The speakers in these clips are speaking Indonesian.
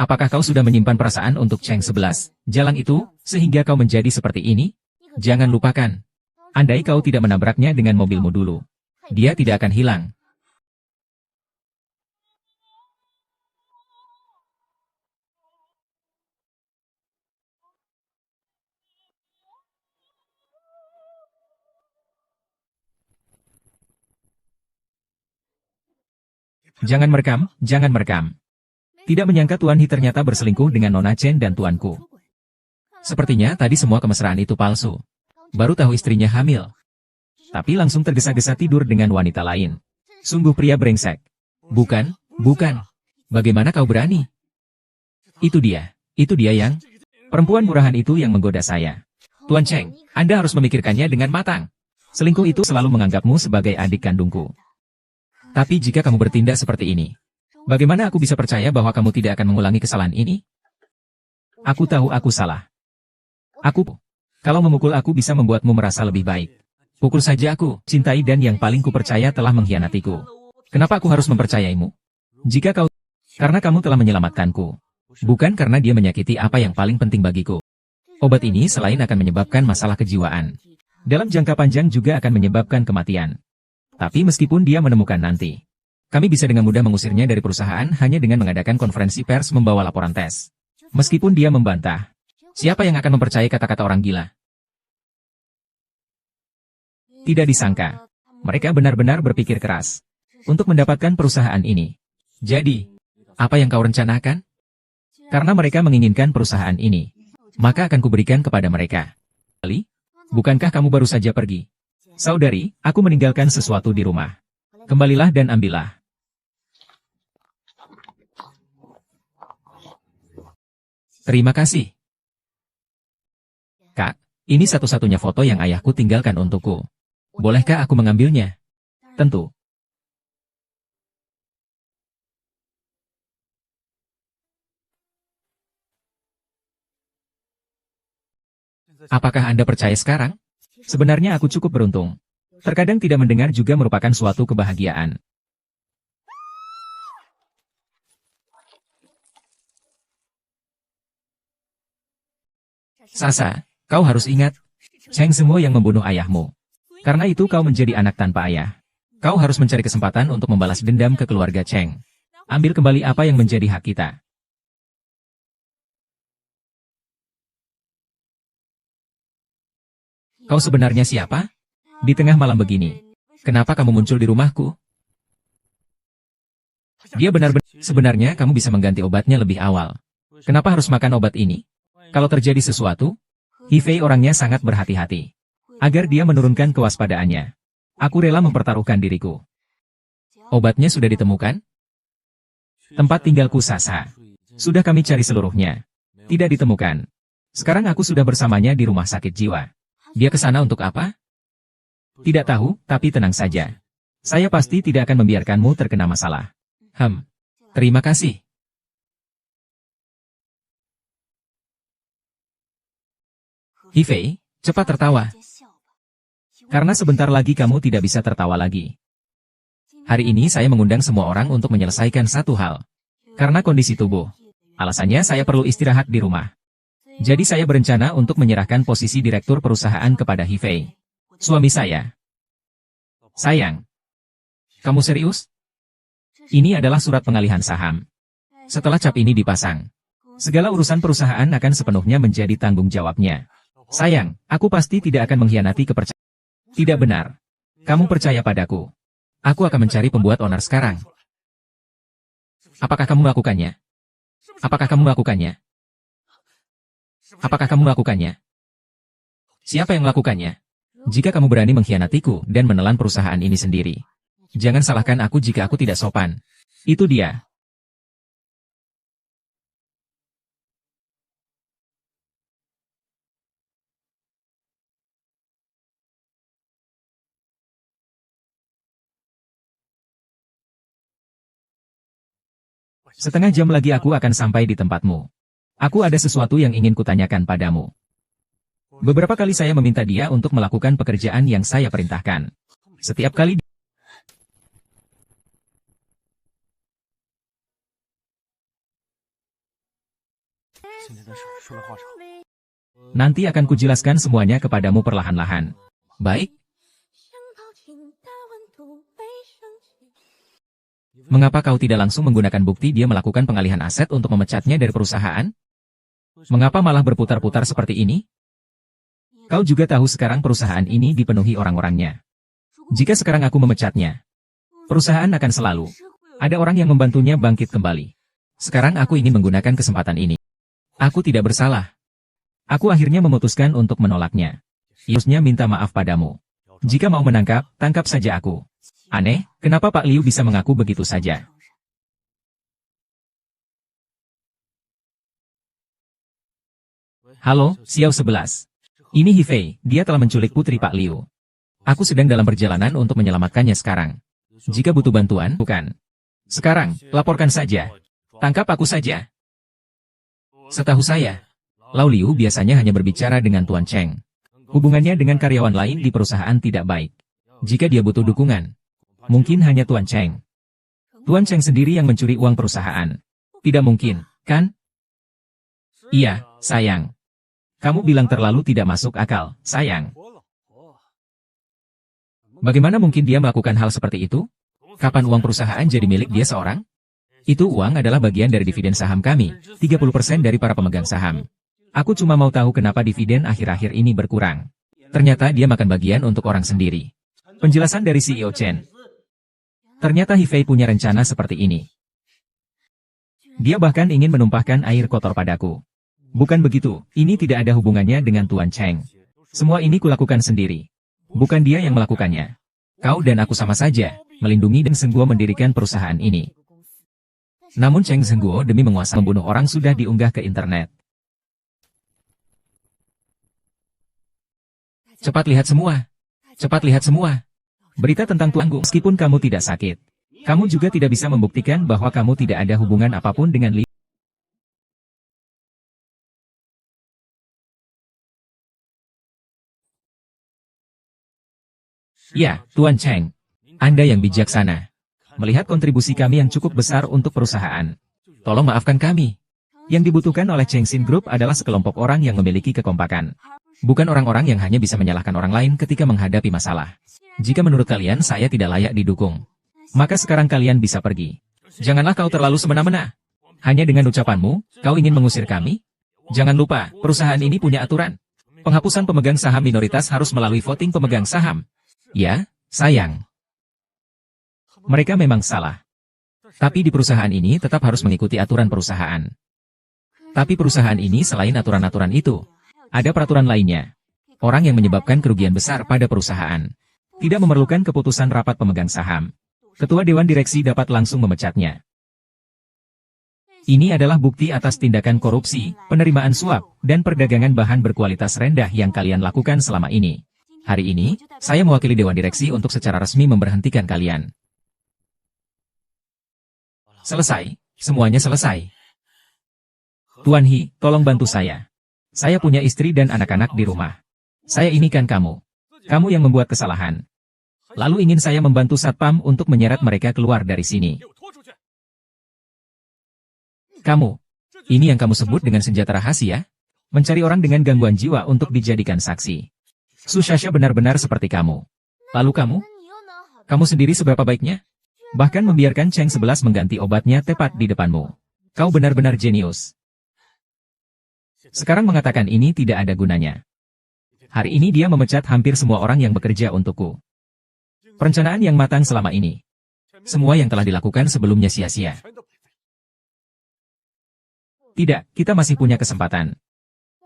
Apakah kau sudah menyimpan perasaan untuk Cheng 11 jalan itu, sehingga kau menjadi seperti ini? Jangan lupakan. Andai kau tidak menabraknya dengan mobilmu dulu, dia tidak akan hilang. Jangan merekam, jangan merekam. Tidak menyangka Tuan He ternyata berselingkuh dengan Nona Chen dan tuanku. Sepertinya tadi semua kemesraan itu palsu. Baru tahu istrinya hamil. Tapi langsung tergesa-gesa tidur dengan wanita lain. Sungguh pria brengsek. Bukan, bukan. Bagaimana kau berani? Itu dia yang... Perempuan murahan itu yang menggoda saya. Tuan Cheng, Anda harus memikirkannya dengan matang. Selingkuh itu selalu menganggapmu sebagai adik kandungku. Tapi jika kamu bertindak seperti ini, bagaimana aku bisa percaya bahwa kamu tidak akan mengulangi kesalahan ini? Aku tahu aku salah. Kalau memukul aku bisa membuatmu merasa lebih baik. Pukul saja aku, cintai dan yang paling kupercaya telah mengkhianatiku. Kenapa aku harus mempercayaimu? Karena kamu telah menyelamatkanku. Bukan karena dia menyakiti apa yang paling penting bagiku. Obat ini selain akan menyebabkan masalah kejiwaan, dalam jangka panjang juga akan menyebabkan kematian. Tapi meskipun dia menemukan nanti, kami bisa dengan mudah mengusirnya dari perusahaan hanya dengan mengadakan konferensi pers membawa laporan tes. Meskipun dia membantah, siapa yang akan mempercayai kata-kata orang gila? Tidak disangka, mereka benar-benar berpikir keras untuk mendapatkan perusahaan ini. Jadi, apa yang kau rencanakan? Karena mereka menginginkan perusahaan ini, maka akan kuberikan kepada mereka. Bukankah kamu baru saja pergi? Saudari, aku meninggalkan sesuatu di rumah. Kembalilah dan ambillah. Terima kasih. Kak, ini satu-satunya foto yang ayahku tinggalkan untukku. Bolehkah aku mengambilnya? Tentu. Apakah Anda percaya sekarang? Sebenarnya aku cukup beruntung. Terkadang tidak mendengar juga merupakan suatu kebahagiaan. Sasa, kau harus ingat, Cheng semua yang membunuh ayahmu. Karena itu kau menjadi anak tanpa ayah. Kau harus mencari kesempatan untuk membalas dendam ke keluarga Cheng. Ambil kembali apa yang menjadi hak kita. Kau sebenarnya siapa? Di tengah malam begini. Kenapa kamu muncul di rumahku? Dia benar-benar... Sebenarnya kamu bisa mengganti obatnya lebih awal. Kenapa harus makan obat ini? Kalau terjadi sesuatu, He Fei orangnya sangat berhati-hati. Agar dia menurunkan kewaspadaannya. Aku rela mempertaruhkan diriku. Obatnya sudah ditemukan? Tempat tinggalku Sasa. Sudah kami cari seluruhnya. Tidak ditemukan. Sekarang aku sudah bersamanya di rumah sakit jiwa. Dia ke sana untuk apa? Tidak tahu, tapi tenang saja. Saya pasti tidak akan membiarkanmu terkena masalah. Terima kasih. He Fei, cepat tertawa. Karena sebentar lagi kamu tidak bisa tertawa lagi. Hari ini saya mengundang semua orang untuk menyelesaikan satu hal. Karena kondisi tubuh. Alasannya saya perlu istirahat di rumah. Jadi saya berencana untuk menyerahkan posisi direktur perusahaan kepada He Fei, suami saya. Sayang. Kamu serius? Ini adalah surat pengalihan saham. Setelah cap ini dipasang, segala urusan perusahaan akan sepenuhnya menjadi tanggung jawabnya. Sayang, aku pasti tidak akan mengkhianati kepercayaan. Tidak benar. Kamu percaya padaku. Aku akan mencari pembuat owner sekarang. Apakah kamu melakukannya? Apakah kamu melakukannya? Apakah kamu melakukannya? Siapa yang melakukannya? Jika kamu berani mengkhianatiku dan menelan perusahaan ini sendiri, jangan salahkan aku jika aku tidak sopan. Itu dia. Setengah jam lagi aku akan sampai di tempatmu. Aku ada sesuatu yang ingin kutanyakan padamu. Beberapa kali saya meminta dia untuk melakukan pekerjaan yang saya perintahkan. Setiap kali Nanti akan kujelaskan semuanya kepadamu perlahan-lahan. Baik? Mengapa kau tidak langsung menggunakan bukti dia melakukan pengalihan aset untuk memecatnya dari perusahaan? Mengapa malah berputar-putar seperti ini? Kau juga tahu sekarang perusahaan ini dipenuhi orang-orangnya. Jika sekarang aku memecatnya, perusahaan akan selalu ada orang yang membantunya bangkit kembali. Sekarang aku ingin menggunakan kesempatan ini. Aku tidak bersalah. Aku akhirnya memutuskan untuk menolaknya. Harusnya minta maaf padamu. Jika mau menangkap, tangkap saja aku. Aneh, kenapa Pak Liu bisa mengaku begitu saja? Halo, Xiao 11. Ini Hifei, dia telah menculik putri Pak Liu. Aku sedang dalam perjalanan untuk menyelamatkannya sekarang. Jika butuh bantuan, bukan. Sekarang, laporkan saja. Tangkap aku saja. Setahu saya, Lau Liu biasanya hanya berbicara dengan Tuan Cheng. Hubungannya dengan karyawan lain di perusahaan tidak baik. Jika dia butuh dukungan, mungkin hanya Tuan Cheng. Tuan Cheng sendiri yang mencuri uang perusahaan. Tidak mungkin, kan? Iya, sayang. Kamu bilang terlalu tidak masuk akal, sayang. Bagaimana mungkin dia melakukan hal seperti itu? Kapan uang perusahaan jadi milik dia seorang? Itu uang adalah bagian dari dividen saham kami, 30% dari para pemegang saham. Aku cuma mau tahu kenapa dividen akhir-akhir ini berkurang. Ternyata dia makan bagian untuk orang sendiri. Penjelasan dari CEO Chen. Ternyata Hifei punya rencana seperti ini. Dia bahkan ingin menumpahkan air kotor padaku. Bukan begitu, ini tidak ada hubungannya dengan Tuan Cheng. Semua ini kulakukan sendiri. Bukan dia yang melakukannya. Kau dan aku sama saja, melindungi dan Zheng Guo mendirikan perusahaan ini. Namun Cheng Zheng Guo demi menguasai membunuh orang sudah diunggah ke internet. Cepat lihat semua. Cepat lihat semua. Berita tentang Tuan Gu, meskipun kamu tidak sakit. Kamu juga tidak bisa membuktikan bahwa kamu tidak ada hubungan apapun dengan Li. Ya, Tuan Cheng. Anda yang bijaksana. Melihat kontribusi kami yang cukup besar untuk perusahaan. Tolong maafkan kami. Yang dibutuhkan oleh Cheng Xin Group adalah sekelompok orang yang memiliki kekompakan. Bukan orang-orang yang hanya bisa menyalahkan orang lain ketika menghadapi masalah. Jika menurut kalian saya tidak layak didukung, maka sekarang kalian bisa pergi. Janganlah kau terlalu semena-mena. Hanya dengan ucapanmu, kau ingin mengusir kami? Jangan lupa, perusahaan ini punya aturan. Penghapusan pemegang saham minoritas harus melalui voting pemegang saham. Ya, sayang. Mereka memang salah. Tapi di perusahaan ini tetap harus mengikuti aturan perusahaan. Tapi perusahaan ini selain aturan-aturan itu, ada peraturan lainnya. Orang yang menyebabkan kerugian besar pada perusahaan tidak memerlukan keputusan rapat pemegang saham. Ketua Dewan Direksi dapat langsung memecatnya. Ini adalah bukti atas tindakan korupsi, penerimaan suap, dan perdagangan bahan berkualitas rendah yang kalian lakukan selama ini. Hari ini, saya mewakili Dewan Direksi untuk secara resmi memberhentikan kalian. Selesai, semuanya selesai. Tuan He, tolong bantu saya. Saya punya istri dan anak-anak di rumah. Saya ini kan kamu. Kamu yang membuat kesalahan. Lalu ingin saya membantu Satpam untuk menyeret mereka keluar dari sini. Kamu. Ini yang kamu sebut dengan senjata rahasia? Mencari orang dengan gangguan jiwa untuk dijadikan saksi. Sushasha benar-benar seperti kamu. Lalu kamu? Kamu sendiri seberapa baiknya? Bahkan membiarkan Cheng 11 mengganti obatnya tepat di depanmu. Kau benar-benar jenius. Sekarang mengatakan ini tidak ada gunanya. Hari ini dia memecat hampir semua orang yang bekerja untukku. Perencanaan yang matang selama ini. Semua yang telah dilakukan sebelumnya sia-sia. Tidak, kita masih punya kesempatan.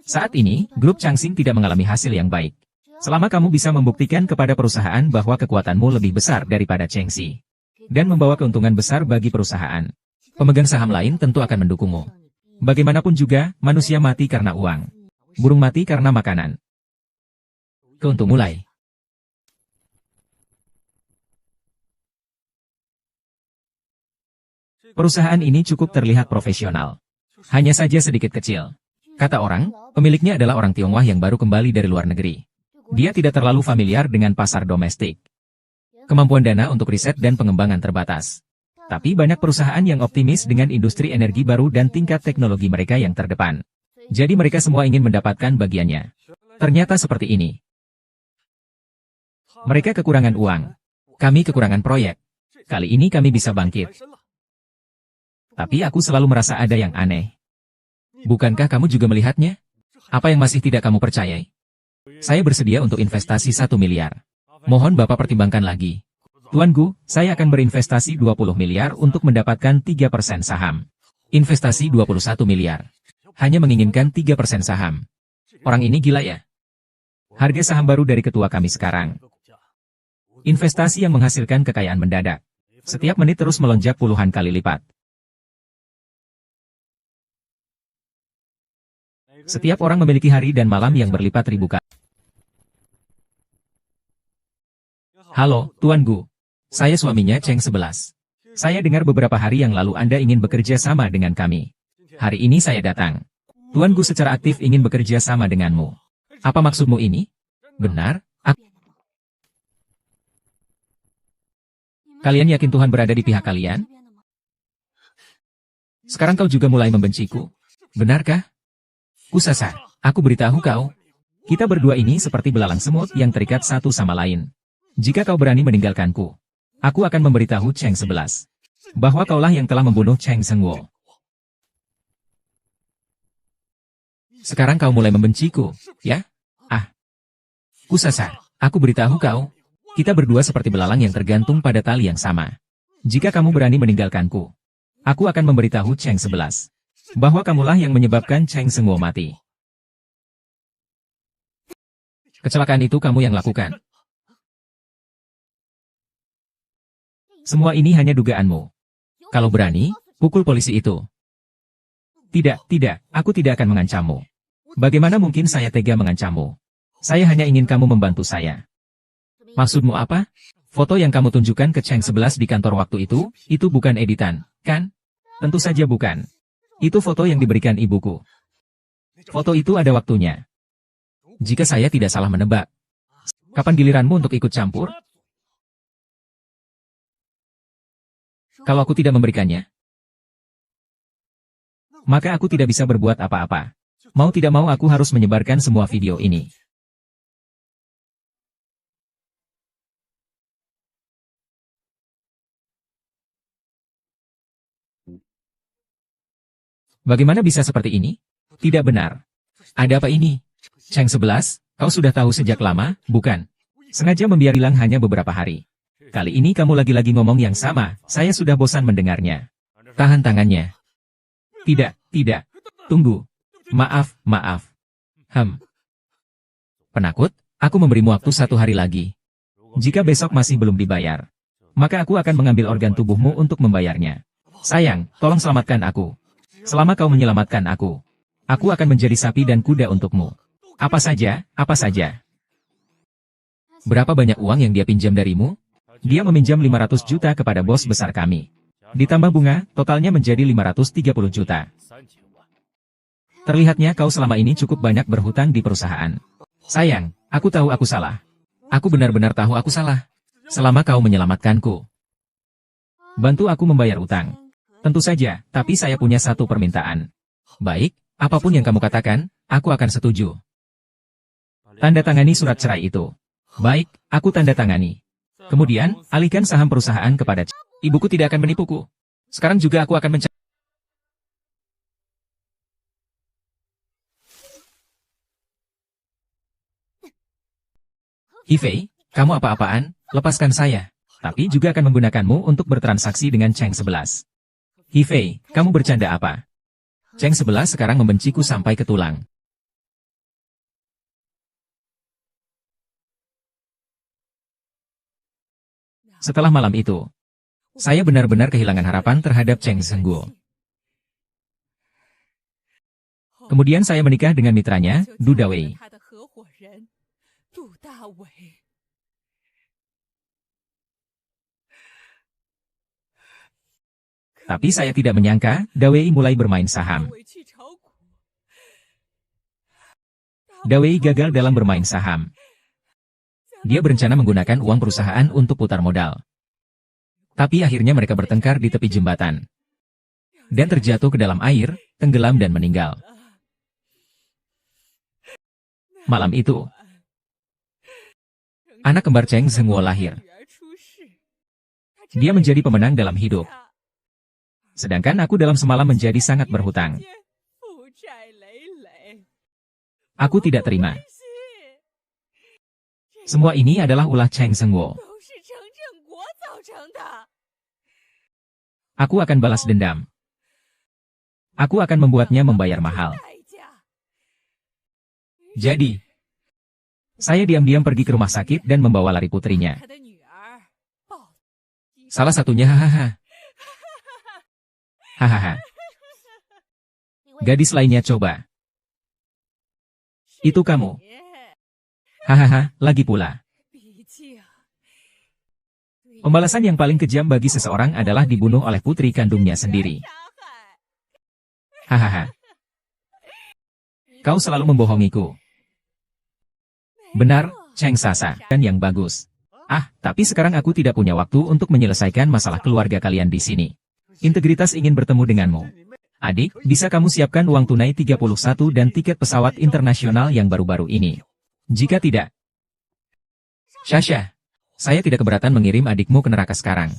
Saat ini, grup Changxing tidak mengalami hasil yang baik. Selama kamu bisa membuktikan kepada perusahaan bahwa kekuatanmu lebih besar daripada Chengxi, dan membawa keuntungan besar bagi perusahaan, pemegang saham lain tentu akan mendukungmu. Bagaimanapun juga, manusia mati karena uang. Burung mati karena makanan. Keuntung mulai. Perusahaan ini cukup terlihat profesional. Hanya saja sedikit kecil. Kata orang, pemiliknya adalah orang Tionghoa yang baru kembali dari luar negeri. Dia tidak terlalu familiar dengan pasar domestik. Kemampuan dana untuk riset dan pengembangan terbatas. Tapi banyak perusahaan yang optimis dengan industri energi baru dan tingkat teknologi mereka yang terdepan. Jadi mereka semua ingin mendapatkan bagiannya. Ternyata seperti ini. Mereka kekurangan uang. Kami kekurangan proyek. Kali ini kami bisa bangkit. Tapi aku selalu merasa ada yang aneh. Bukankah kamu juga melihatnya? Apa yang masih tidak kamu percayai? Saya bersedia untuk investasi 1 miliar. Mohon Bapak pertimbangkan lagi. Tuanku, saya akan berinvestasi 20 miliar untuk mendapatkan 3% saham. Investasi 21 miliar. Hanya menginginkan 3% saham. Orang ini gila ya? Harga saham baru dari ketua kami sekarang. Investasi yang menghasilkan kekayaan mendadak. Setiap menit terus melonjak puluhan kali lipat. Setiap orang memiliki hari dan malam yang berlipat ribu kali. Halo, Tuanku. Saya suaminya Cheng 11. Saya dengar beberapa hari yang lalu Anda ingin bekerja sama dengan kami. Hari ini saya datang. Tuanku secara aktif ingin bekerja sama denganmu. Apa maksudmu ini? Benar? Kalian yakin Tuhan berada di pihak kalian? Sekarang kau juga mulai membenciku. Benarkah? Kusasa, aku beritahu kau. Kita berdua ini seperti belalang semut yang terikat satu sama lain. Jika kau berani meninggalkanku, aku akan memberitahu Cheng 11 bahwa kaulah yang telah membunuh Cheng Sengwo. Sekarang kau mulai membenciku, ya? Kusasa, aku beritahu kau, kita berdua seperti belalang yang tergantung pada tali yang sama. Jika kamu berani meninggalkanku, aku akan memberitahu Cheng 11 bahwa kamulah yang menyebabkan Cheng Sengwo mati. Kecelakaan itu kamu yang lakukan. Semua ini hanya dugaanmu. Kalau berani, pukul polisi itu. Tidak, aku tidak akan mengancammu. Bagaimana mungkin saya tega mengancammu? Saya hanya ingin kamu membantu saya. Maksudmu apa? Foto yang kamu tunjukkan ke Cheng 11 di kantor waktu itu bukan editan, kan? Tentu saja bukan. Itu foto yang diberikan ibuku. Foto itu ada waktunya. Jika saya tidak salah menebak. Kapan giliranmu untuk ikut campur? Kalau aku tidak memberikannya, maka aku tidak bisa berbuat apa-apa. Mau tidak mau aku harus menyebarkan semua video ini. Bagaimana bisa seperti ini? Tidak benar. Ada apa ini? Cheng 11, kau sudah tahu sejak lama, bukan? Sengaja membiarkan hilang hanya beberapa hari. Kali ini kamu lagi-lagi ngomong yang sama, saya sudah bosan mendengarnya. Tahan tangannya. Tidak. Tunggu. Maaf. Penakut, aku memberimu waktu 1 hari lagi. Jika besok masih belum dibayar, maka aku akan mengambil organ tubuhmu untuk membayarnya. Sayang, tolong selamatkan aku. Selama kau menyelamatkan aku akan menjadi sapi dan kuda untukmu. Apa saja. Berapa banyak uang yang dia pinjam darimu? Dia meminjam 500 juta kepada bos besar kami. Ditambah bunga, totalnya menjadi 530 juta. Terlihatnya kau selama ini cukup banyak berhutang di perusahaan. Sayang, aku tahu aku salah. Aku benar-benar tahu aku salah. Selama kau menyelamatkanku. Bantu aku membayar utang. Tentu saja, tapi saya punya satu permintaan. Baik, apapun yang kamu katakan, aku akan setuju. Tanda tangani surat cerai itu. Baik, aku tanda tangani. Kemudian, alihkan saham perusahaan kepada ibuku tidak akan menipuku. Sekarang juga aku akan mencari. Hifei, kamu apa-apaan? Lepaskan saya. Tapi juga akan menggunakanmu untuk bertransaksi dengan Cheng 11. Hifei, kamu bercanda apa? Cheng 11 sekarang membenciku sampai ke tulang. Setelah malam itu, saya benar-benar kehilangan harapan terhadap Cheng Sengguo. Kemudian saya menikah dengan mitranya, Du Dawei. Tapi saya tidak menyangka, Dawei mulai bermain saham. Dawei gagal dalam bermain saham. Dia berencana menggunakan uang perusahaan untuk putar modal. Tapi akhirnya mereka bertengkar di tepi jembatan. Dan terjatuh ke dalam air, tenggelam dan meninggal. Malam itu, anak kembar Cheng Zhenguo lahir. Dia menjadi pemenang dalam hidup. Sedangkan aku dalam semalam menjadi sangat berhutang. Aku tidak terima. Semua ini adalah ulah Cheng Zhenguo. Aku akan balas dendam. Aku akan membuatnya membayar mahal. Jadi, saya diam-diam pergi ke rumah sakit dan membawa lari putrinya. Salah satunya hahaha. Hahaha. Gadis lainnya coba. Itu kamu. Hahaha, lagi pula. Pembalasan yang paling kejam bagi seseorang adalah dibunuh oleh putri kandungnya sendiri. Hahaha. Kau selalu membohongiku. Benar, Cheng Sasa, kan yang bagus. Ah, tapi sekarang aku tidak punya waktu untuk menyelesaikan masalah keluarga kalian di sini. Integritas ingin bertemu denganmu. Adik, bisa kamu siapkan uang tunai 31 dan tiket pesawat internasional yang baru-baru ini? Jika tidak, Sasha, saya tidak keberatan mengirim adikmu ke neraka sekarang.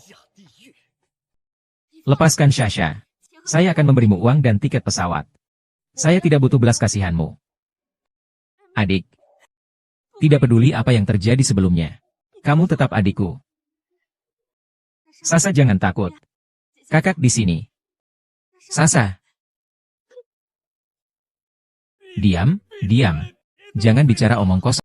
Lepaskan Sasha. Saya akan memberimu uang dan tiket pesawat. Saya tidak butuh belas kasihanmu. Adik. Tidak peduli apa yang terjadi sebelumnya. Kamu tetap adikku. Sasa jangan takut. Kakak di sini. Sasa. Diam, diam. Jangan bicara omong kosong.